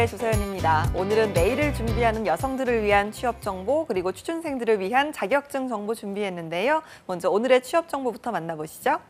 안녕하세요. 주서연입니다. 오늘은 내일을 준비하는 여성들을 위한 취업 정보 그리고 취준생들을 위한 자격증 정보 준비했는데요. 먼저 오늘의 취업 정보부터 만나보시죠.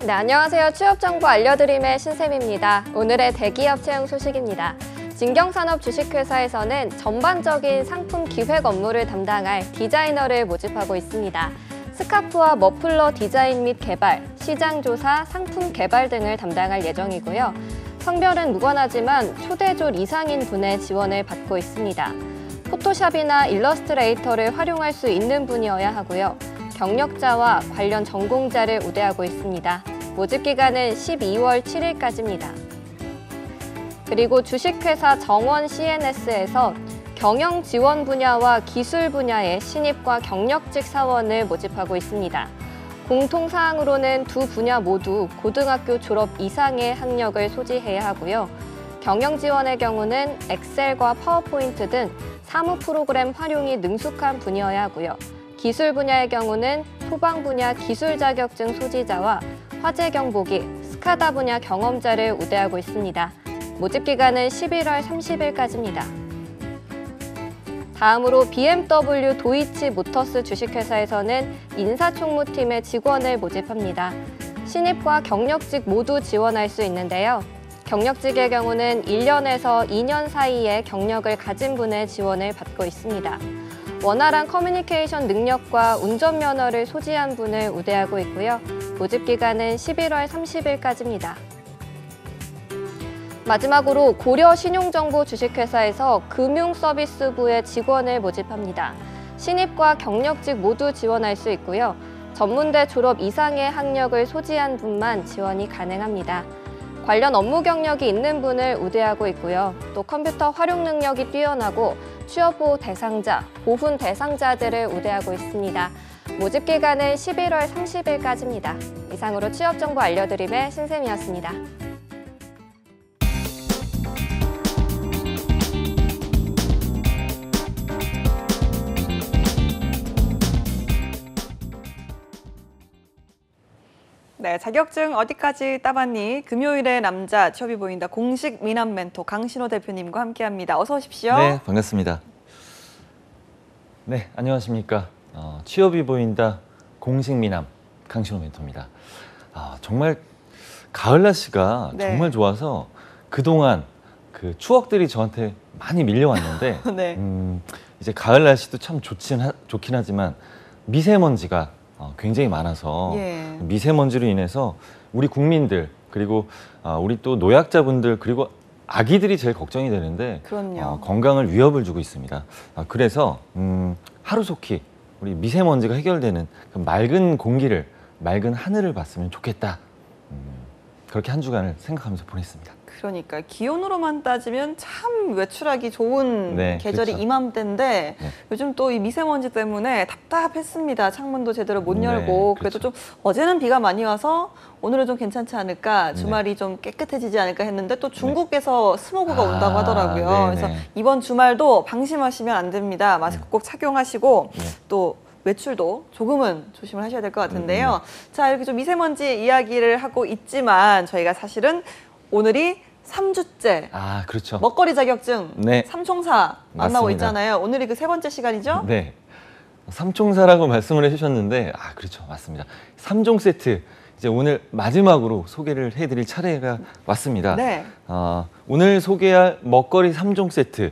네, 안녕하세요. 취업 정보 알려드림의 신샘입니다. 오늘의 대기업 채용 소식입니다. 진경산업 주식회사에서는 전반적인 상품 기획 업무를 담당할 디자이너를 모집하고 있습니다. 스카프와 머플러 디자인 및 개발, 시장 조사, 상품 개발 등을 담당할 예정이고요. 성별은 무관하지만 초대졸 이상인 분의 지원을 받고 있습니다. 포토샵이나 일러스트레이터를 활용할 수 있는 분이어야 하고요. 경력자와 관련 전공자를 우대하고 있습니다. 모집 기간은 12월 7일까지입니다. 그리고 주식회사 정원 CNS에서 경영 지원 분야와 기술 분야의 신입과 경력직 사원을 모집하고 있습니다. 공통사항으로는 두 분야 모두 고등학교 졸업 이상의 학력을 소지해야 하고요. 경영 지원의 경우는 엑셀과 파워포인트 등 사무 프로그램 활용이 능숙한 분이어야 하고요. 기술 분야의 경우는 소방 분야 기술 자격증 소지자와 화재 경보기, 스카다 분야 경험자를 우대하고 있습니다. 모집 기간은 11월 30일까지입니다. 다음으로 BMW 도이치 모터스 주식회사에서는 인사총무팀의 직원을 모집합니다. 신입과 경력직 모두 지원할 수 있는데요. 경력직의 경우는 1년에서 2년 사이에 경력을 가진 분의 지원을 받고 있습니다. 원활한 커뮤니케이션 능력과 운전면허를 소지한 분을 우대하고 있고요. 모집 기간은 11월 30일까지입니다. 마지막으로 고려신용정보 주식회사에서 금융서비스부의 직원을 모집합니다. 신입과 경력직 모두 지원할 수 있고요. 전문대 졸업 이상의 학력을 소지한 분만 지원이 가능합니다. 관련 업무 경력이 있는 분을 우대하고 있고요. 또 컴퓨터 활용 능력이 뛰어나고 취업보호 대상자, 보훈 대상자들을 우대하고 있습니다. 모집 기간은 11월 30일까지입니다. 이상으로 취업 정보 알려드림의 신샘이었습니다. 네, 자격증 어디까지 따봤니? 금요일의 남자 취업이 보인다 공식 미남 멘토 강신호 대표님과 함께합니다. 어서 오십시오. 네, 반갑습니다. 네, 안녕하십니까. 취업이 보인다 공식 미남 강신호 멘토입니다. 정말 가을 날씨가 네. 정말 좋아서 그동안 그 추억들이 저한테 많이 밀려왔는데 네. 이제 가을 날씨도 참 좋긴 하지만 미세먼지가 굉장히 많아서 예. 미세먼지로 인해서 우리 국민들 그리고 우리 또 노약자분들 그리고 아기들이 제일 걱정이 되는데 그럼요. 건강을 위협을 주고 있습니다. 그래서 하루속히 우리 미세먼지가 해결되는 그 맑은 공기를 맑은 하늘을 봤으면 좋겠다. 그렇게 한 주간을 생각하면서 보냈습니다. 그러니까 기온으로만 따지면 참 외출하기 좋은 네, 계절이 그렇죠. 이맘때인데 네. 요즘 또 이 미세먼지 때문에 답답했습니다. 창문도 제대로 못 네, 열고 그렇죠. 그래도 좀 어제는 비가 많이 와서 오늘은 좀 괜찮지 않을까 주말이 좀 깨끗해지지 않을까 했는데 또 중국에서 스모그가 온다고 하더라고요. 네네. 그래서 이번 주말도 방심하시면 안 됩니다. 마스크 꼭 착용하시고 네. 또 외출도 조금은 조심을 하셔야 될 것 같은데요. 자, 이렇게 좀 미세먼지 이야기를 하고 있지만 저희가 사실은 오늘이 3주째 그렇죠. 먹거리 자격증 네. 삼총사 만나고 맞습니다. 있잖아요. 오늘이 그 세 번째 시간이죠? 네. 삼총사라고 말씀을 해주셨는데 그렇죠. 맞습니다. 3종 세트 이제 오늘 마지막으로 소개를 해드릴 차례가 왔습니다. 네. 오늘 소개할 먹거리 3종 세트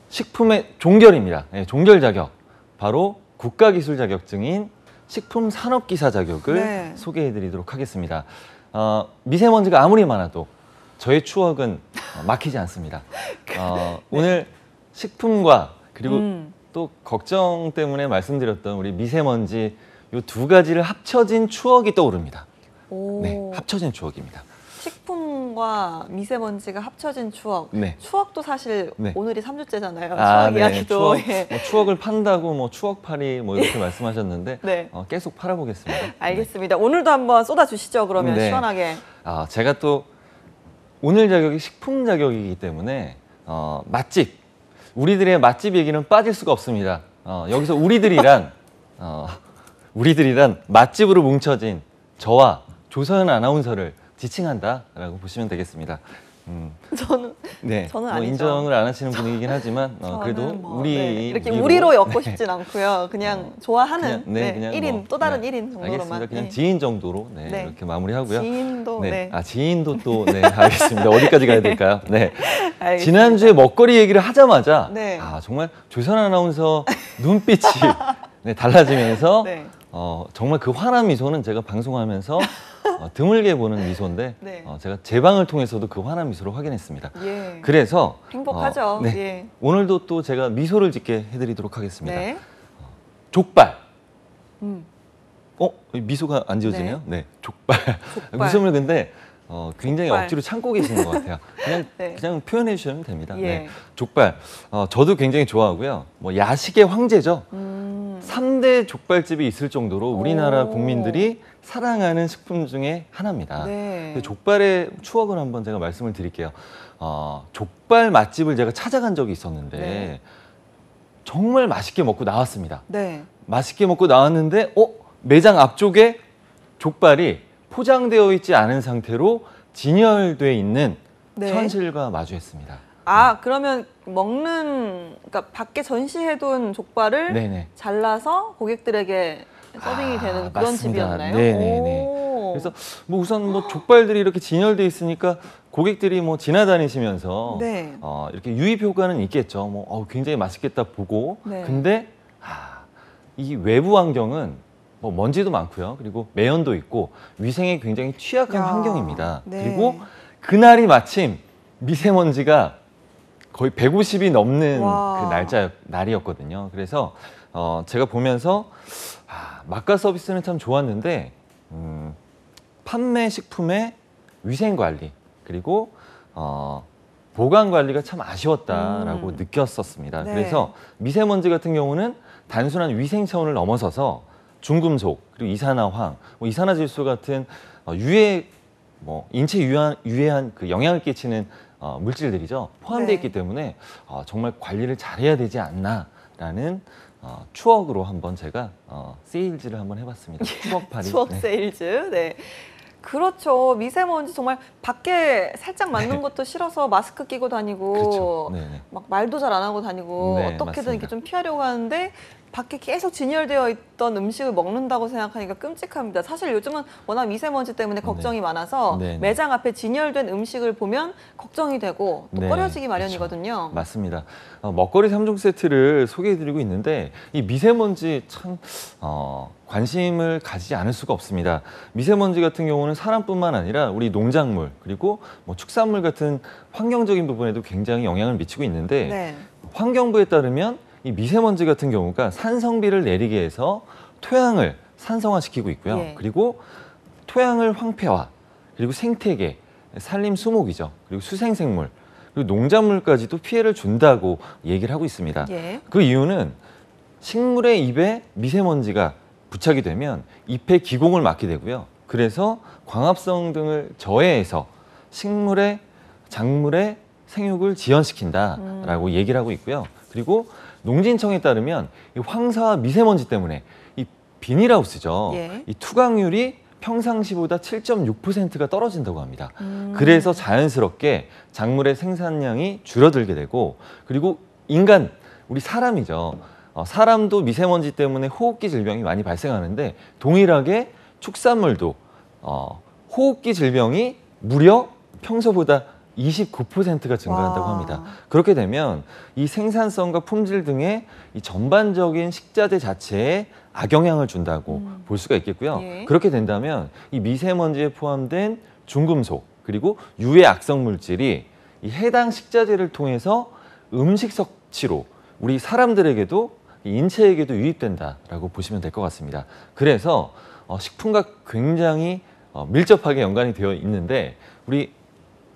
식품의 종결입니다. 네, 종결 자격 바로 국가기술 자격증인 식품산업기사 자격을 네. 소개해드리도록 하겠습니다. 미세먼지가 아무리 많아도 저의 추억은 막히지 않습니다. 오늘 식품과 그리고 또 걱정 때문에 말씀드렸던 우리 미세먼지 이 두 가지를 합쳐진 추억이 떠오릅니다. 오. 네, 합쳐진 추억입니다. 식품과 미세먼지가 합쳐진 추억. 네. 추억도 사실 네. 오늘이 3주째잖아요. 추억 네. 이야기도. 예. 추억을 판다고 추억팔이 이렇게 말씀하셨는데 네. 계속 팔아보겠습니다. 알겠습니다. 오늘도 한번 쏟아주시죠. 그러면 네. 시원하게. 제가 또 오늘 자격이 식품 자격이기 때문에 맛집 우리들의 맛집 얘기는 빠질 수가 없습니다. 여기서 우리들이란 맛집으로 뭉쳐진 저와 조서연 아나운서를 지칭한다라고 보시면 되겠습니다. 저는 네, 저는 아니죠. 인정을 안 하시는 분위기긴 하지만 그래도 저는 뭐, 우리 네, 이렇게 우리로, 우리로 엮고 싶진 않고요. 그냥 좋아하는 그냥 1인 뭐, 또 다른 네, 1인 정도로만. 알겠습니다. 그냥 네. 지인 정도로 네. 이렇게 마무리하고요. 지인도 네. 지인도 또 알겠습니다. 어디까지 가야 될까요? 네. 알겠습니다. 지난주에 먹거리 얘기를 하자마자 네. 정말 조선 아나운서 눈빛이 달라지면서 네. 정말 그 환한 미소는 제가 방송하면서 드물게 보는 미소인데 네. 제가 제 방을 통해서도 그 환한 미소를 확인했습니다. 예. 그래서 행복하죠. 네. 예. 오늘도 또 제가 미소를 짓게 해드리도록 하겠습니다. 네. 족발. 음. 미소가 안 지어지네요. 네, 족발. 족발. 웃음을 근데 굉장히 족발. 억지로 참고 계시는 것 같아요. 네. 그냥 표현해 주시면 됩니다. 예. 네. 족발. 저도 굉장히 좋아하고요. 뭐 야식의 황제죠. 3대 족발집이 있을 정도로 우리나라 오. 국민들이 사랑하는 식품 중에 하나입니다. 네. 근데 족발의 추억을 한번 제가 말씀을 드릴게요. 족발 맛집을 제가 찾아간 적이 있었는데 네. 정말 맛있게 먹고 나왔습니다. 네. 맛있게 먹고 나왔는데 매장 앞쪽에 족발이 포장되어 있지 않은 상태로 진열돼 있는 네. 현실과 마주했습니다. 그러면 그러니까 밖에 전시해둔 족발을 네네. 잘라서 고객들에게 서빙이 되는 그런 맞습니다. 집이었나요? 네네네. 오. 그래서 우선 족발들이 이렇게 진열돼 있으니까 고객들이 지나다니시면서 네. 이렇게 유입 효과는 있겠죠. 굉장히 맛있겠다 보고. 네. 근데 이 외부 환경은 먼지도 많고요. 그리고 매연도 있고 위생에 굉장히 취약한 야, 환경입니다. 네. 그리고 그날이 마침 미세먼지가 거의 150이 넘는 와. 그 날이었거든요. 그래서 제가 보면서 맛과 서비스는 참 좋았는데 판매 식품의 위생 관리 그리고 보관 관리가 참 아쉬웠다라고 느꼈었습니다. 네. 그래서 미세먼지 같은 경우는 단순한 위생 차원을 넘어서서 중금속 그리고 이산화황, 이산화질소 같은 인체 유해한 그 영향을 끼치는 물질들이죠. 포함되어 네. 있기 때문에 정말 관리를 잘해야 되지 않나라는 추억으로 한번 제가 세일즈를 한번 해봤습니다. 추억팔이. 추억 네. 세일즈. 네. 그렇죠. 미세먼지 정말 밖에 살짝 맞는 것도 싫어서 마스크 끼고 다니고 그렇죠. 네네. 막 말도 잘 안 하고 다니고 네, 어떻게든 맞습니다. 이렇게 좀 피하려고 하는데 밖에 계속 진열되어 있던 음식을 먹는다고 생각하니까 끔찍합니다. 사실 요즘은 워낙 미세먼지 때문에 걱정이 많아서 네, 네. 매장 앞에 진열된 음식을 보면 걱정이 되고 또 네, 꺼려지기 그렇죠. 마련이거든요. 맞습니다. 먹거리 3종 세트를 소개해드리고 있는데 이 미세먼지 참 관심을 가지지 않을 수가 없습니다. 미세먼지 같은 경우는 사람뿐만 아니라 우리 농작물 그리고 축산물 같은 환경적인 부분에도 굉장히 영향을 미치고 있는데 네. 환경부에 따르면 이 미세먼지 같은 경우가 산성비를 내리게 해서 토양을 산성화시키고 있고요. 예. 그리고 토양을 황폐화, 그리고 생태계, 산림 수목이죠. 그리고 수생생물, 그리고 농작물까지도 피해를 준다고 얘기를 하고 있습니다. 예. 그 이유는 식물의 잎에 미세먼지가 부착이 되면 잎의 기공을 막게 되고요. 그래서 광합성 등을 저해해서 작물의 생육을 지연시킨다라고 얘기를 하고 있고요. 그리고 농진청에 따르면 이 황사와 미세먼지 때문에 이 비닐하우스죠. 예. 이 투각률이 평상시보다 7.6%가 떨어진다고 합니다. 그래서 자연스럽게 작물의 생산량이 줄어들게 되고 그리고 우리 사람이죠. 사람도 미세먼지 때문에 호흡기 질병이 많이 발생하는데 동일하게 축산물도 호흡기 질병이 무려 평소보다 29%가 증가한다고 와. 합니다. 그렇게 되면 이 생산성과 품질 등의 이 전반적인 식자재 자체에 악영향을 준다고 볼 수가 있겠고요. 예. 그렇게 된다면 이 미세먼지에 포함된 중금속 그리고 유해 악성 물질이 이 해당 식자재를 통해서 음식 섭취로 우리 사람들에게도 인체에게도 유입된다라고 보시면 될 것 같습니다. 그래서 식품과 굉장히 밀접하게 연관이 되어 있는데 우리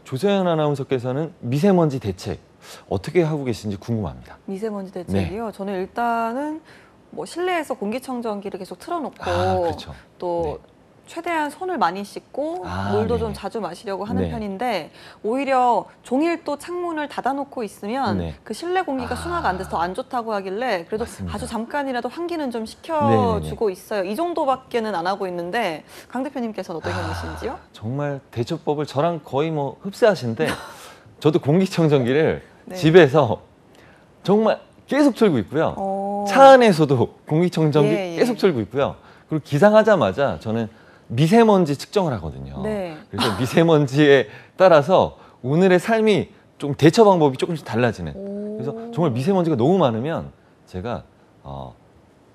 조서연 아나운서께서는 미세먼지 대책 어떻게 하고 계신지 궁금합니다. 미세먼지 대책이요. 저는 일단은 실내에서 공기청정기를 계속 틀어놓고 그렇죠. 또 최대한 손을 많이 씻고 아, 물도 네네. 좀 자주 마시려고 하는 네. 편인데 오히려 종일 또 창문을 닫아놓고 있으면 네. 그 실내 공기가 아. 순화가 안 돼서 더 안 좋다고 하길래 그래도 맞습니다. 아주 잠깐이라도 환기는 좀 시켜주고 있어요. 이 정도밖에는 안 하고 있는데 강 대표님께서는 어떤 편이신지요? 정말 대처법을 저랑 거의 뭐 흡사하신데 저도 공기청정기를 네. 집에서 정말 계속 틀고 있고요. 어. 차 안에서도 공기청정기 예, 예. 계속 틀고 있고요. 그리고 기상하자마자 저는 미세먼지 측정을 하거든요. 네. 그래서 미세먼지에 따라서 오늘의 삶이 좀 대처 방법이 조금씩 달라지는. 오. 그래서 정말 미세먼지가 너무 많으면 제가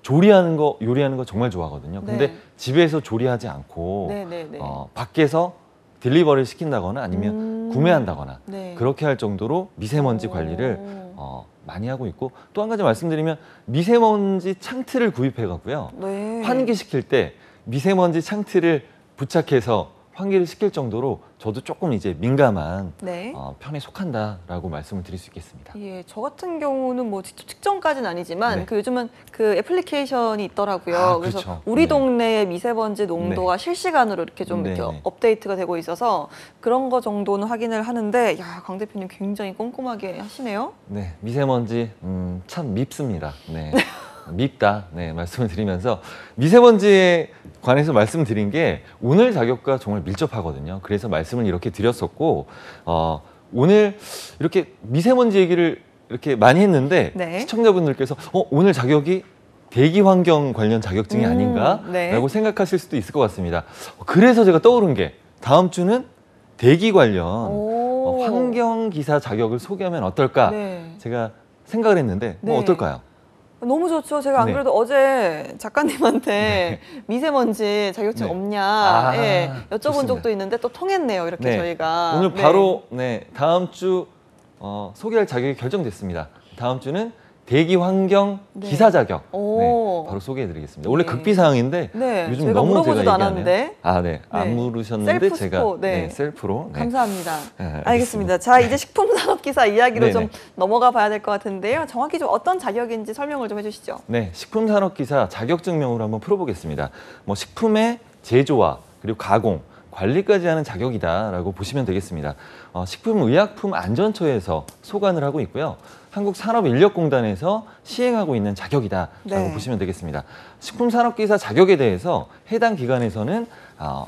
요리하는 거 정말 좋아하거든요. 근데 네. 집에서 조리하지 않고 네네네. 밖에서 딜리버리를 시킨다거나 아니면 구매한다거나 네. 그렇게 할 정도로 미세먼지 오. 관리를 많이 하고 있고 또 한 가지 말씀드리면 미세먼지 창틀을 구입해 갖고요. 네. 환기시킬 때 미세먼지 창틀을 부착해서 환기를 시킬 정도로 저도 조금 이제 민감한 네. 편에 속한다라고 말씀을 드릴 수 있겠습니다. 예, 저 같은 경우는 뭐 직접 측정까지는 아니지만 네. 그 요즘은 그 애플리케이션이 있더라고요. 아, 그래서 그렇죠. 우리 네. 동네의 미세먼지 농도가 실시간으로 이렇게 좀 네, 이렇게 네. 업데이트가 되고 있어서 그런 거 정도는 확인을 하는데 야, 강 대표님 굉장히 꼼꼼하게 하시네요. 네, 미세먼지 참 밉습니다. 네. 밉다. 네, 말씀을 드리면서 미세먼지에 관해서 말씀드린 게 오늘 자격과 정말 밀접하거든요. 그래서 말씀을 이렇게 드렸었고 오늘 이렇게 미세먼지 얘기를 이렇게 많이 했는데 네. 시청자분들께서 오늘 자격이 대기 환경 관련 자격증이 아닌가라고 네. 생각하실 수도 있을 것 같습니다. 그래서 제가 떠오른 게 다음 주는 대기 관련 오. 환경 기사 자격을 소개하면 어떨까? 네. 제가 생각을 했는데 네. 어떨까요? 너무 좋죠. 제가 안 네. 그래도 어제 작가님한테 미세먼지 자격증 네. 없냐 아, 예, 여쭤본 좋습니다. 적도 있는데 또 통했네요. 이렇게 네. 저희가 오늘 네. 바로 다음 주 소개할 자격이 결정됐습니다. 다음 주는 대기 환경 네. 기사 자격 오. 바로 소개해드리겠습니다. 원래 네. 극비 사항인데 네, 요즘 저희가 너무 물어보지도 제가 않았는데. 안 물으셨는데 셀프 제가 스포, 네. 셀프로 감사합니다. 네, 알겠습니다. 자, 이제 식품산업기사 이야기로 네네. 좀 넘어가 봐야 될 것 같은데요. 정확히 좀 어떤 자격인지 설명을 좀 해주시죠. 네, 식품산업기사 자격증명으로 한번 풀어보겠습니다. 뭐 식품의 제조와 그리고 가공, 관리까지 하는 자격이다라고 보시면 되겠습니다. 식품의약품안전처에서 소관을 하고 있고요. 한국산업인력공단에서 시행하고 있는 자격이다라고 네. 보시면 되겠습니다. 식품산업기사 자격에 대해서 해당 기관에서는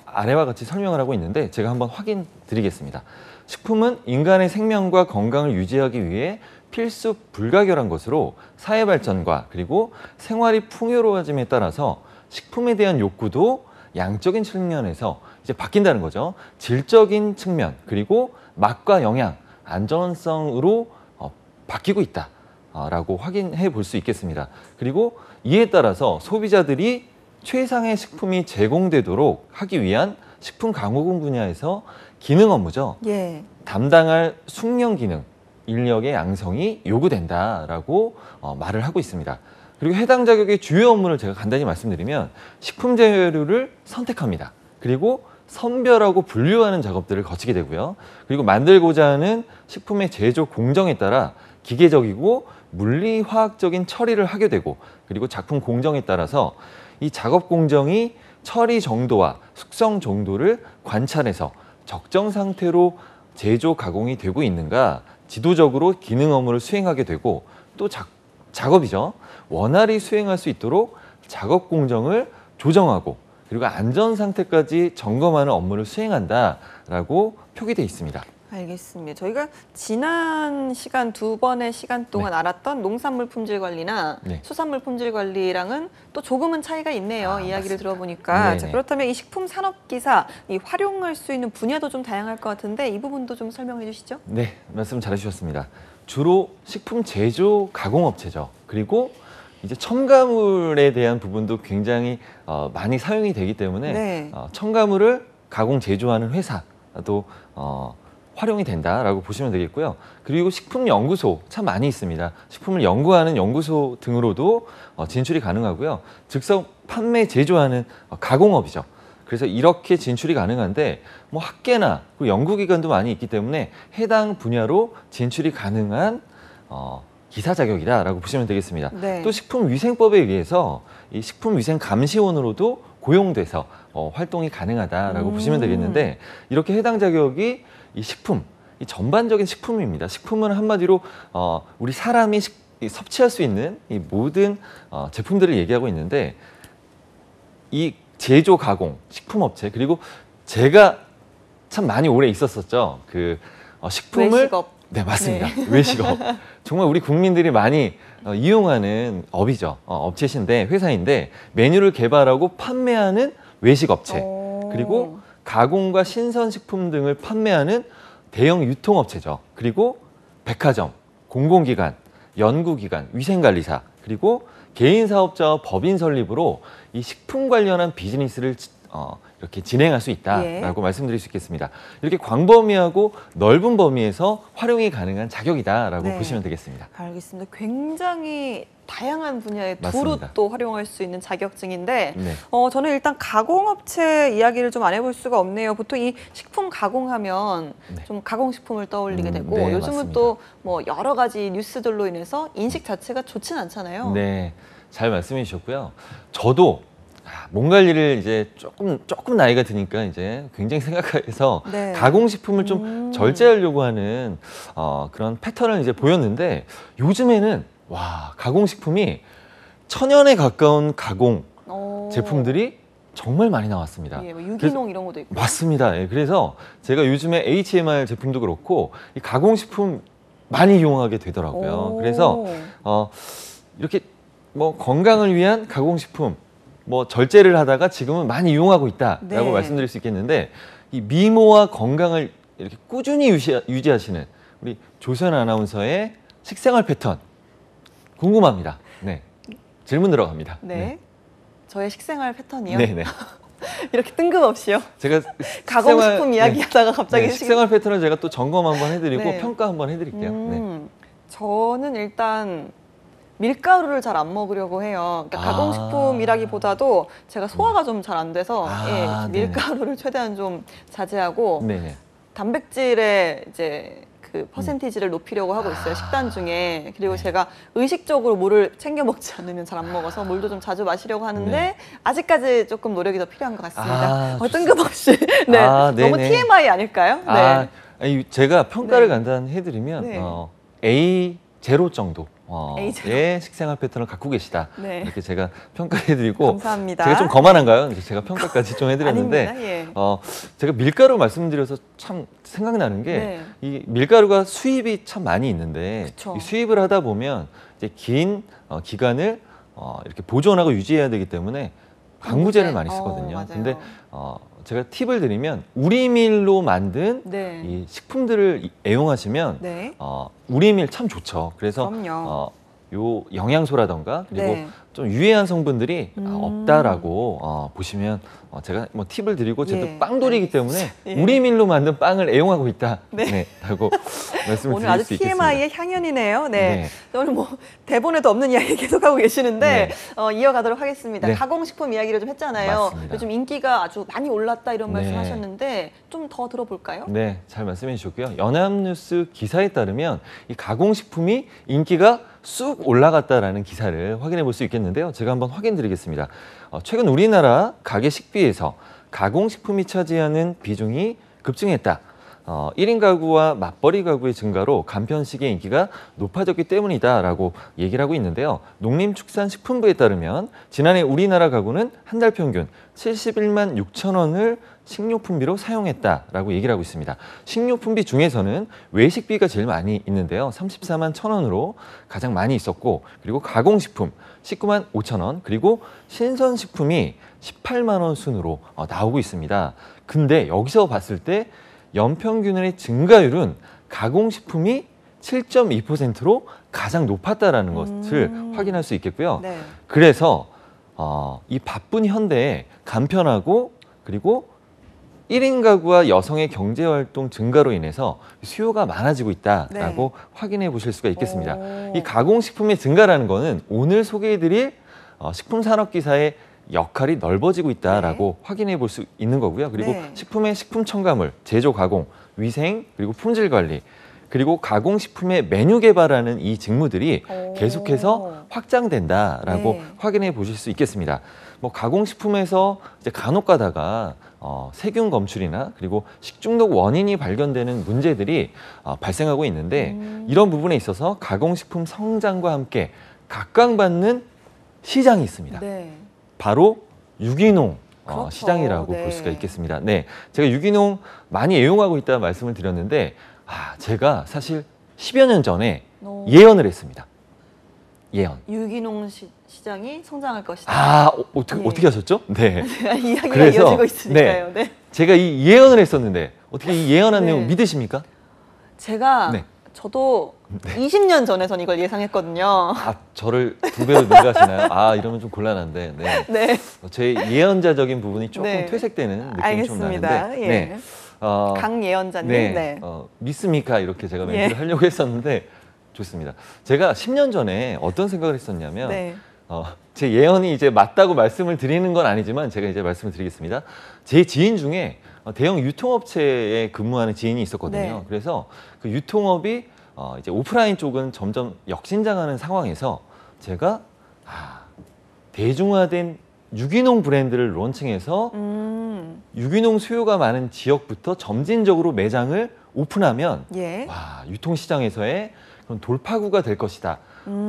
아래와 같이 설명을 하고 있는데 제가 한번 확인 드리겠습니다. 식품은 인간의 생명과 건강을 유지하기 위해 필수 불가결한 것으로 사회 발전과 그리고 생활이 풍요로워짐에 따라서 식품에 대한 욕구도 양적인 측면에서 이제 바뀐다는 거죠. 질적인 측면 그리고 맛과 영양, 안전성으로 바뀌고 있다라고 확인해 볼 수 있겠습니다. 그리고 이에 따라서 소비자들이 최상의 식품이 제공되도록 하기 위한 식품 강호군 분야에서 기능 업무죠. 예. 담당할 숙련 기능, 인력의 양성이 요구된다라고 말을 하고 있습니다. 그리고 해당 자격의 주요 업무를 제가 간단히 말씀드리면 식품 재료를 선택합니다. 그리고 선별하고 분류하는 작업들을 거치게 되고요. 그리고 만들고자 하는 식품의 제조 공정에 따라 기계적이고 물리화학적인 처리를 하게 되고 그리고 작품 공정에 따라서 이 작업 공정이 처리 정도와 숙성 정도를 관찰해서 적정 상태로 제조 가공이 되고 있는가 지도적으로 기능 업무를 수행하게 되고 또 작업이죠. 원활히 수행할 수 있도록 작업 공정을 조정하고 그리고 안전 상태까지 점검하는 업무를 수행한다라고 표기되어 있습니다. 알겠습니다. 저희가 지난 시간 두 번의 시간 동안 알았던 농산물 품질 관리나 네. 수산물 품질 관리랑은 또 조금은 차이가 있네요. 이야기를 맞습니다. 들어보니까. 네네. 자, 그렇다면 이 식품 산업 기사 이 활용할 수 있는 분야도 좀 다양할 것 같은데 이 부분도 좀 설명해 주시죠. 네, 말씀 잘해주셨습니다. 주로 식품 제조 가공업체죠. 그리고 이제 첨가물에 대한 부분도 굉장히 많이 사용이 되기 때문에 네. 첨가물을 가공 제조하는 회사도 활용이 된다라고 보시면 되겠고요. 그리고 식품연구소 참 많이 있습니다. 식품을 연구하는 연구소 등으로도 진출이 가능하고요. 즉석 판매 제조하는 가공업이죠. 그래서 이렇게 진출이 가능한데 뭐 학계나 연구기관도 많이 있기 때문에 해당 분야로 진출이 가능한 기사 자격이다라고 보시면 되겠습니다. 네. 또 식품위생법에 의해서 이 식품위생감시원으로도 고용돼서 활동이 가능하다라고 보시면 음. 되겠는데 이렇게 해당 자격이 이 식품, 이 전반적인 식품입니다. 식품은 한마디로 우리 사람이 섭취할 수 있는 이 모든 제품들을 얘기하고 있는데 이 제조 가공 식품업체 그리고 제가 참 많이 오래 있었었죠. 그 식품을 외식업. 네 맞습니다. 외식업 정말 우리 국민들이 많이 이용하는 업이죠. 업체신데 회사인데 메뉴를 개발하고 판매하는 외식업체 그리고 가공과 신선식품 등을 판매하는 대형 유통업체죠. 그리고 백화점, 공공기관, 연구기관, 위생관리사 그리고 개인 사업자와 법인 설립으로 이 식품 관련한 비즈니스를 이렇게 진행할 수 있다라고 말씀드릴 수 있겠습니다. 이렇게 광범위하고 넓은 범위에서 활용이 가능한 자격이다라고 네. 보시면 되겠습니다. 알겠습니다. 굉장히 다양한 분야에 두루 맞습니다. 또 활용할 수 있는 자격증인데 네. 저는 일단 가공업체 이야기를 좀 안 해볼 수가 없네요. 보통 이 식품 가공하면 네. 좀 가공식품을 떠올리게 되고 네, 요즘은 맞습니다. 또 뭐 여러 가지 뉴스들로 인해서 인식 자체가 좋진 않잖아요. 네, 잘 말씀해 주셨고요. 저도 몸 관리를 이제 조금 나이가 드니까 이제 굉장히 생각해서 네. 가공식품을 좀 절제하려고 하는 그런 패턴을 이제 보였는데 요즘에는 와 가공식품이 천연에 가까운 가공 제품들이 정말 많이 나왔습니다. 예, 뭐 유기농 이런 것도 있고. 맞습니다. 예, 그래서 제가 요즘에 HMR 제품도 그렇고 이 가공식품 많이 이용하게 되더라고요. 그래서 이렇게 뭐 건강을 위한 가공식품 뭐 절제를 하다가 지금은 많이 이용하고 있다라고 네. 말씀드릴 수 있겠는데 이 미모와 건강을 이렇게 꾸준히 유지하시는 우리 조선 아나운서의 식생활 패턴 궁금합니다. 네, 질문 들어갑니다. 네. 저의 식생활 패턴이요? 네. 이렇게 뜬금없이요? 제가 가공식품 이야기하다가 갑자기 식생활 패턴을 제가 또 점검 한번 해드리고 네. 평가 한번 해드릴게요. 네. 저는 일단 밀가루를 잘 안 먹으려고 해요. 그러니까 가공식품이라기보다도 제가 소화가 좀 잘 안 돼서 예, 밀가루를 최대한 좀 자제하고 네네. 단백질의 이제 그 퍼센티지를 높이려고 하고 있어요. 식단 중에. 그리고 제가 의식적으로 물을 챙겨 먹지 않으면 잘 안 먹어서 물도 좀 자주 마시려고 하는데 네. 아직까지 조금 노력이 더 필요한 것 같습니다. 좋습니다. 뜬금없이. 네. 너무 네네. TMI 아닐까요? 네. 아니, 제가 평가를 네. 간단히 해드리면 네. A0 정도 A0. 의 식생활 패턴을 갖고 계시다. 네. 이렇게 제가 평가해드리고 감사합니다. 제가 좀 거만한가요? 이제 제가 평가까지 좀 해드렸는데 아닙니다. 예. 제가 밀가루 말씀드려서 참 생각나는 게 이 네. 밀가루가 수입이 참 많이 있는데 그쵸. 이 수입을 하다 보면 이제 긴 기간을 이렇게 보존하고 유지해야 되기 때문에 방부제를 많이 쓰거든요. 맞아요. 근데 제가 팁을 드리면 우리밀로 만든 네. 이 식품들을 애용하시면 네. 우리밀 참 좋죠. 그래서 그럼요. 요 영양소라던가 그리고 네. 좀 유해한 성분들이 없다라고 보시면 제가 뭐 팁을 드리고 제가 예, 빵돌이기 때문에 예. 우리밀로 만든 빵을 애용하고 있다. 네. 라고 말씀을 오늘 드릴 아주 수 있겠습니다. TMI의 향연이네요. 네. 네. 오늘 뭐 대본에도 없는 이야기 계속하고 계시는데 네. 이어가도록 하겠습니다. 네. 가공식품 이야기를 좀 했잖아요. 맞습니다. 요즘 인기가 아주 많이 올랐다 이런 네. 말씀하셨는데 좀 더 들어볼까요? 네, 잘 말씀해 주셨고요. 연합뉴스 기사에 따르면 이 가공식품이 인기가 쑥 올라갔다라는 기사를 확인해 볼 수 있겠는데요. 제가 한번 확인 드리겠습니다. 최근 우리나라 가게 식비에서 가공식품이 차지하는 비중이 급증했다. 1인 가구와 맞벌이 가구의 증가로 간편식의 인기가 높아졌기 때문이다라고 얘기를 하고 있는데요. 농림축산식품부에 따르면 지난해 우리나라 가구는 한 달 평균 71만 6천 원을 식료품비로 사용했다라고 얘기를 하고 있습니다. 식료품비 중에서는 외식비가 제일 많이 있는데요. 34만 1천 원으로 가장 많이 있었고 그리고 가공식품 19만 5천 원 그리고 신선식품이 18만 원 순으로 나오고 있습니다. 근데 여기서 봤을 때 연평균의 증가율은 가공식품이 7.2%로 가장 높았다라는 것을 확인할 수 있겠고요. 네. 그래서 이 바쁜 현대에 간편하고 그리고 1인 가구와 여성의 경제활동 증가로 인해서 수요가 많아지고 있다라고 확인해 보실 수가 있겠습니다. 이 가공식품의 증가라는 거는 오늘 소개해드릴 식품산업기사의 역할이 넓어지고 있다라고 확인해 볼 수 있는 거고요. 그리고 식품의 식품 첨가물, 제조 가공, 위생, 그리고 품질 관리, 그리고 가공식품의 메뉴 개발하는 이 직무들이 오. 계속해서 확장된다라고 네. 확인해 보실 수 있겠습니다. 뭐 가공식품에서 이제 간혹 가다가 세균 검출이나 그리고 식중독 원인이 발견되는 문제들이 발생하고 있는데 이런 부분에 있어서 가공식품 성장과 함께 각광받는 시장이 있습니다. 네. 바로 유기농 그렇죠. 시장이라고 네. 볼 수가 있겠습니다. 네, 제가 유기농 많이 애용하고 있다 말씀을 드렸는데 제가 사실 10여 년 전에 오. 예언을 했습니다. 예언. 유기농 시장이 성장할 것이다. 어떻게, 예. 어떻게 하셨죠? 네. 이야기가 그래서, 이어지고 있으니까요. 네. 제가 이 예언을 했었는데 어떻게 이 예언한 네. 내용 믿으십니까? 제가 네. 저도 20년 전에 전 이걸 예상했거든요. 저를 두 배로 능가하시나요? 이러면 좀 곤란한데. 네. 네. 제 예언자적인 부분이 조금 네. 퇴색되는 느낌이 좀 알겠습니다. 나는데. 예. 네. 강 예언자님. 네. 네. 믿습니까? 이렇게 제가 멘트를 하려고 했었는데 좋습니다. 제가 10년 전에 어떤 생각을 했었냐면 네. 제 예언이 이제 맞다고 말씀을 드리는 건 아니지만 제가 이제 말씀을 드리겠습니다. 제 지인 중에 대형 유통업체에 근무하는 지인이 있었거든요. 네. 그래서 그 유통업이 이제 오프라인 쪽은 점점 역신장하는 상황에서 제가 대중화된 유기농 브랜드를 론칭해서 유기농 수요가 많은 지역부터 점진적으로 매장을 오픈하면 예. 유통시장에서의 그런 돌파구가 될 것이다.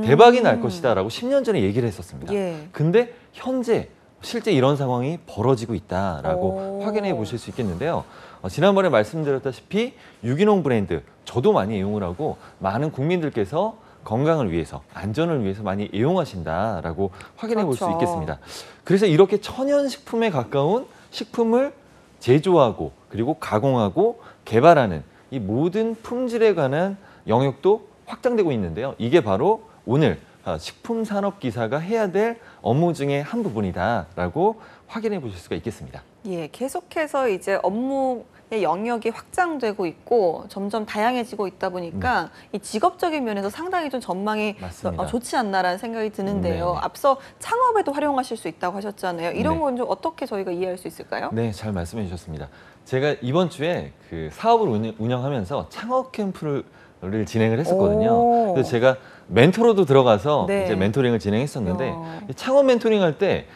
대박이 날 것이다 라고 10년 전에 얘기를 했었습니다. 예. 근데 현재 실제 이런 상황이 벌어지고 있다라고 오. 확인해 보실 수 있겠는데요. 지난번에 말씀드렸다시피 유기농 브랜드 저도 많이 애용을 하고 많은 국민들께서 건강을 위해서 안전을 위해서 많이 애용하신다라고 확인해 볼 수 그렇죠. 있겠습니다. 그래서 이렇게 천연식품에 가까운 식품을 제조하고 그리고 가공하고 개발하는 이 모든 품질에 관한 영역도 확장되고 있는데요. 이게 바로 오늘 식품산업기사가 해야 될 업무 중에 한 부분이다라고 확인해 보실 수가 있겠습니다. 예, 계속해서 이제 업무의 영역이 확장되고 있고 점점 다양해지고 있다 보니까 이 직업적인 면에서 상당히 좀 전망이 맞습니다. 좋지 않나라는 생각이 드는데요. 네네. 앞서 창업에도 활용하실 수 있다고 하셨잖아요. 이런 네. 건 좀 어떻게 저희가 이해할 수 있을까요? 네, 잘 말씀해 주셨습니다. 제가 이번 주에 그 사업을 운영하면서 창업 캠프를 진행을 했었거든요. 오. 그래서 제가 멘토로도 들어가서 네. 이제 멘토링을 진행했었는데 야. 이 창업 멘토링 할 때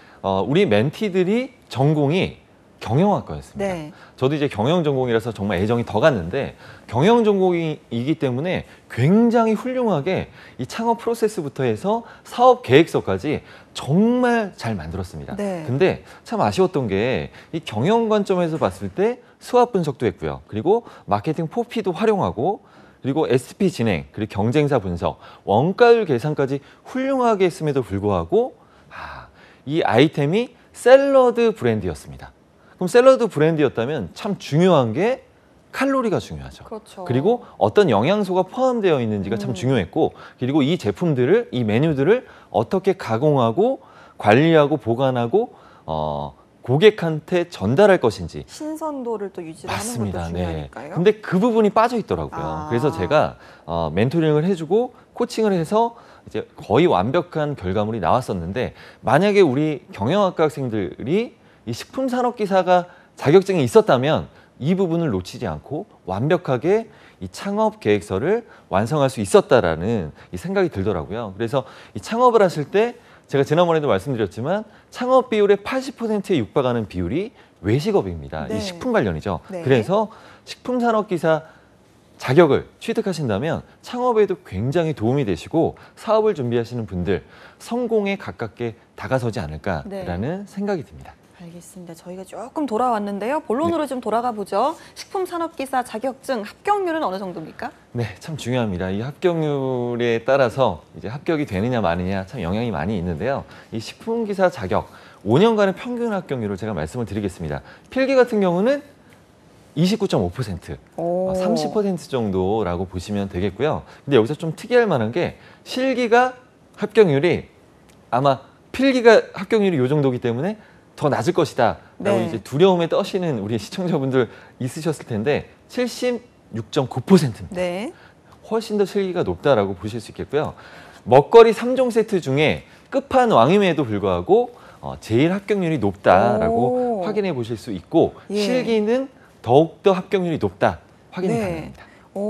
우리 멘티들이 전공이 경영학과였습니다. 네. 저도 이제 경영 전공이라서 정말 애정이 더 갔는데 경영 전공이기 때문에 굉장히 훌륭하게 이 창업 프로세스부터 해서 사업 계획서까지 정말 잘 만들었습니다. 네. 근데 참 아쉬웠던 게 이 경영 관점에서 봤을 때 수합 분석도 했고요. 그리고 마케팅 포피도 활용하고 그리고 SP 진행, 그리고 경쟁사 분석, 원가율 계산까지 훌륭하게 했음에도 불구하고 이 아이템이 샐러드 브랜드였습니다. 그럼 샐러드 브랜드였다면 참 중요한 게 칼로리가 중요하죠. 그렇죠. 그리고 어떤 영양소가 포함되어 있는지가 참 중요했고 그리고 이 제품들을, 이 메뉴들을 어떻게 가공하고 관리하고 보관하고 고객한테 전달할 것인지 신선도를 또 유지를 하는 맞습니다. 것도 중요하니까요. 근데 그 부분이 빠져 있더라고요. 그래서 제가 멘토링을 해주고 코칭을 해서 이제 거의 완벽한 결과물이 나왔었는데 만약에 우리 경영학과 학생들이 이 식품산업기사가 자격증이 있었다면 이 부분을 놓치지 않고 완벽하게 이 창업 계획서를 완성할 수 있었다라는 이 생각이 들더라고요. 그래서 이 창업을 하실 때 제가 지난번에도 말씀드렸지만 창업 비율의 80%에 육박하는 비율이 외식업입니다. 네. 이 식품 관련이죠. 네. 그래서 식품산업기사 자격을 취득하신다면 창업에도 굉장히 도움이 되시고 사업을 준비하시는 분들 성공에 가깝게 다가서지 않을까라는 생각이 듭니다. 알겠습니다. 저희가 조금 돌아왔는데요. 본론으로 좀 돌아가 보죠. 식품산업기사 자격증 합격률은 어느 정도입니까? 네, 참 중요합니다. 이 합격률에 따라서 이제 합격이 되느냐 마느냐 참 영향이 많이 있는데요. 이 식품기사 자격 5년간의 평균 합격률을 제가 말씀을 드리겠습니다. 필기 같은 경우는 29.5%, 30% 정도라고 보시면 되겠고요. 근데 여기서 좀 특이할 만한 게 실기가 합격률이 아마 필기가 합격률이 이 정도이기 때문에 더 낮을 것이다 라고 이제 두려움에 떠시는 우리 시청자분들 있으셨을 텐데 76.9%입니다. 네. 훨씬 더 실기가 높다라고 보실 수 있겠고요. 먹거리 3종 세트 중에 끝판왕임에도 불구하고 제일 합격률이 높다라고 확인해 보실 수 있고 예. 실기는 더욱더 합격률이 높다 확인이 가능합니다.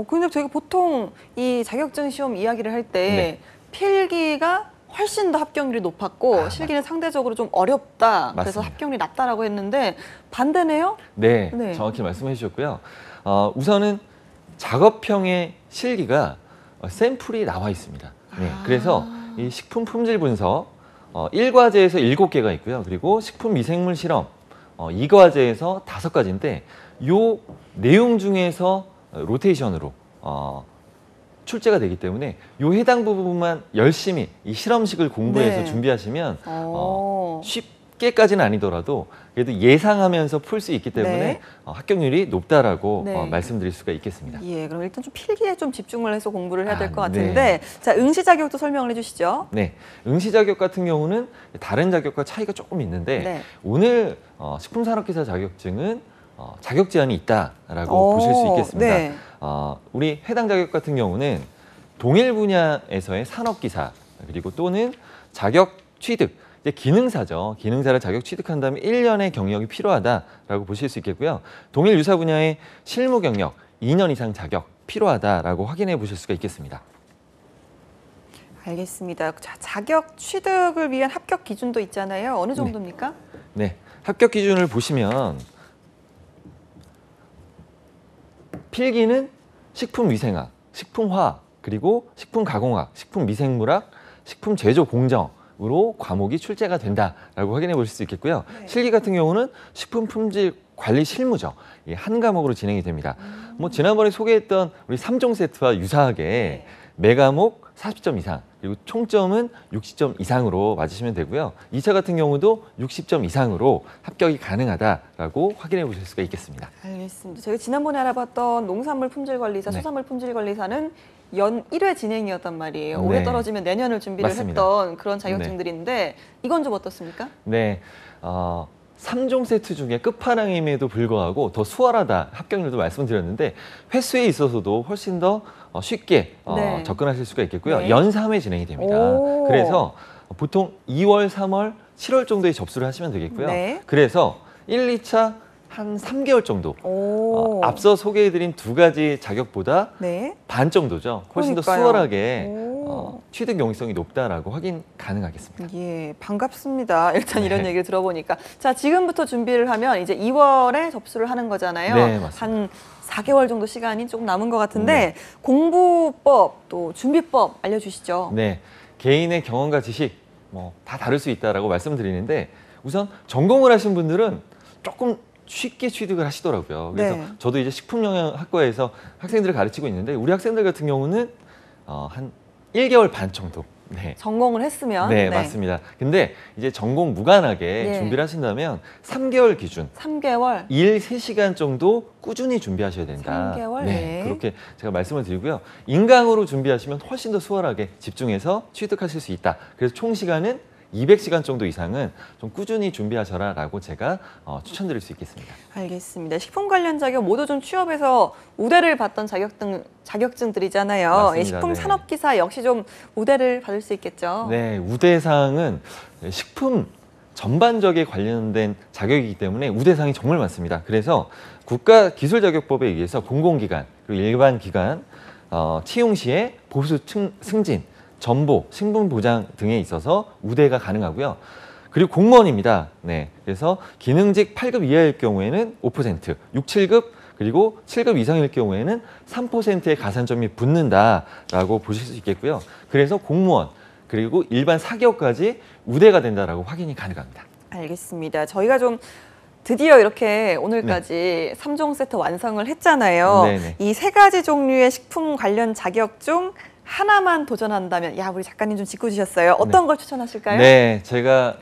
근데 저희가 보통 이 자격증 시험 이야기를 할 때 네. 필기가 훨씬 더 합격률이 높았고 실기는 상대적으로 좀 어렵다. 그래서 맞습니다. 합격률이 낮다라고 했는데 반대네요? 네, 네. 정확히 말씀해 주셨고요. 우선은 작업형의 실기가 샘플이 나와 있습니다. 네, 그래서 이 식품 품질 분석 1과제에서 7개가 있고요. 그리고 식품 미생물 실험 2과제에서 5가지인데 요 내용 중에서 로테이션으로 출제가 되기 때문에 요 해당 부분만 열심히 이 실험식을 공부해서 네. 준비하시면 쉽게까지는 아니더라도 그래도 예상하면서 풀 수 있기 때문에 네. 합격률이 높다라고 네. 말씀드릴 수가 있겠습니다. 예, 그럼 일단 좀 필기에 좀 집중을 해서 공부를 해야 될 것 네. 같은데 자, 응시 자격도 설명을 해주시죠. 네, 응시 자격 같은 경우는 다른 자격과 차이가 조금 있는데 네. 오늘 식품산업기사 자격증은 자격 제한이 있다라고 보실 수 있겠습니다. 네. 우리 해당 자격 같은 경우는 동일 분야에서의 산업기사 그리고 또는 자격 취득, 이제 기능사죠. 기능사를 자격 취득한다면 1년의 경력이 필요하다라고 보실 수 있겠고요. 동일 유사 분야의 실무 경력 2년 이상 자격 필요하다라고 확인해 보실 수가 있겠습니다. 알겠습니다. 자, 자격 취득을 위한 합격 기준도 있잖아요. 어느 정도입니까? 네, 합격 기준을 보시면 필기는 식품위생학, 식품화학, 그리고 식품가공학, 식품미생물학, 식품제조 공정으로 과목이 출제가 된다라고 확인해 보실 수 있겠고요. 네. 실기 같은 경우는 식품품질 관리 실무죠. 이 한 과목으로 진행이 됩니다. 뭐 지난번에 소개했던 우리 3종 세트와 유사하게 매 과목 40점 이상, 그리고 총점은 60점 이상으로 맞으시면 되고요. 2차 같은 경우도 60점 이상으로 합격이 가능하다라고 확인해 보실 수가 있겠습니다. 알겠습니다. 저희가 지난번에 알아봤던 농산물 품질관리사, 네. 수산물 품질관리사는 연 1회 진행이었단 말이에요. 네. 올해 떨어지면 내년을 준비를 맞습니다. 했던 그런 자격증들인데 이건 좀 어떻습니까? 네, 3종 세트 중에 끝판왕임에도 불구하고 더 수월하다 합격률도 말씀드렸는데 횟수에 있어서도 훨씬 더 쉽게 네. 접근하실 수가 있겠고요. 네. 연 3회 진행이 됩니다. 오. 그래서 보통 2월, 3월, 7월 정도에 접수를 하시면 되겠고요. 네. 그래서 1, 2차 한 3개월 정도 오. 앞서 소개해드린 2가지 자격보다 네. 반 정도죠. 훨씬 더 그러니까요. 수월하게 오. 취득 용이성이 높다라고 확인 가능하겠습니다. 예, 반갑습니다. 일단 이런 네. 얘기를 들어보니까. 자, 지금부터 준비를 하면 이제 2월에 접수를 하는 거잖아요. 네, 맞습니다. 한 4개월 정도 시간이 조금 남은 것 같은데 공부법 또 준비법 알려주시죠. 네, 개인의 경험과 지식 뭐 다 다를 수 있다라고 말씀드리는데 우선 전공을 하신 분들은 조금 쉽게 취득을 하시더라고요. 그래서 네. 저도 이제 식품영양학과에서 학생들을 가르치고 있는데 우리 학생들 같은 경우는 한 1개월 반 정도. 네. 전공을 했으면. 네, 맞습니다. 근데 이제 전공 무관하게 네. 준비를 하신다면 3개월 기준 3개월. 일 3시간 정도 꾸준히 준비하셔야 된다. 3개월? 네, 네. 그렇게 제가 말씀을 드리고요. 인강으로 준비하시면 훨씬 더 수월하게 집중해서 취득하실 수 있다. 그래서 총 시간은 200시간 정도 이상은 좀 꾸준히 준비하셔라라고 제가 추천드릴 수 있겠습니다. 알겠습니다. 식품 관련 자격 모두 좀 취업해서 우대를 받던 자격증들이잖아요. 맞습니다. 이 식품 네. 산업기사 역시 좀 우대를 받을 수 있겠죠. 네, 우대상은 식품 전반적에 관련된 자격이기 때문에 우대상이 정말 많습니다. 그래서 국가기술자격법에 의해서 공공기관 그리고 일반 기관 채용 시에 보수 승진, 전보, 신분 보장 등에 있어서 우대가 가능하고요. 그리고 공무원입니다. 네, 그래서 기능직 8급 이하일 경우에는 5%, 6, 7급 그리고 7급 이상일 경우에는 3%의 가산점이 붙는다라고 보실 수 있겠고요. 그래서 공무원 그리고 일반 사기업까지 우대가 된다라고 확인이 가능합니다. 알겠습니다. 저희가 좀 드디어 이렇게 오늘까지 3종 세트 완성을 했잖아요. 네네. 이 3가지 종류의 식품 관련 자격 중 하나만 도전한다면, 야, 우리 작가님 좀 짚어주셨어요. 어떤 걸 추천하실까요? 네, 제가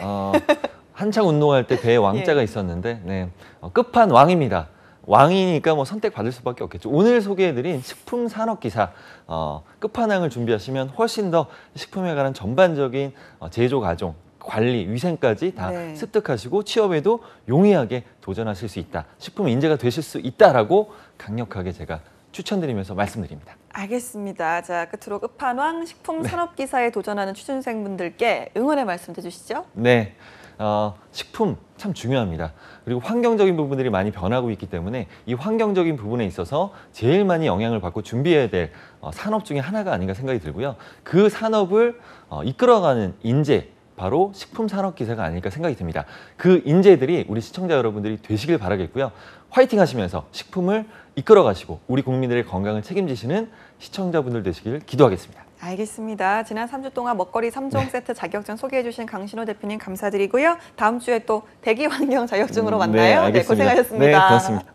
한창 운동할 때 배에 왕자가 예. 있었는데 네, 끝판왕입니다. 왕이니까 뭐 선택받을 수밖에 없겠죠. 오늘 소개해드린 식품산업기사 끝판왕을 준비하시면 훨씬 더 식품에 관한 전반적인 제조 과정, 관리, 위생까지 다 네. 습득하시고 취업에도 용이하게 도전하실 수 있다. 식품 인재가 되실 수 있다라고 강력하게 제가 추천드리면서 말씀드립니다. 알겠습니다. 자, 끝으로 끝판왕 식품 산업기사에 도전하는 취준생분들께 응원의 말씀 해주시죠. 네, 식품 참 중요합니다. 그리고 환경적인 부분들이 많이 변하고 있기 때문에 이 환경적인 부분에 있어서 제일 많이 영향을 받고 준비해야 될 산업 중에 하나가 아닌가 생각이 들고요. 그 산업을 이끌어가는 인재, 바로 식품 산업 기사가 아닐까 생각이 듭니다. 그 인재들이 우리 시청자 여러분들이 되시길 바라겠고요. 화이팅 하시면서 식품을 이끌어 가시고 우리 국민들의 건강을 책임지시는 시청자분들 되시길 기도하겠습니다. 알겠습니다. 지난 3주 동안 먹거리 3종 세트 자격증 소개해 주신 강신호 대표님 감사드리고요. 다음 주에 또 대기 환경 자격증으로 만나요. 네, 알겠습니다. 고생하셨습니다. 네, 고맙습니다.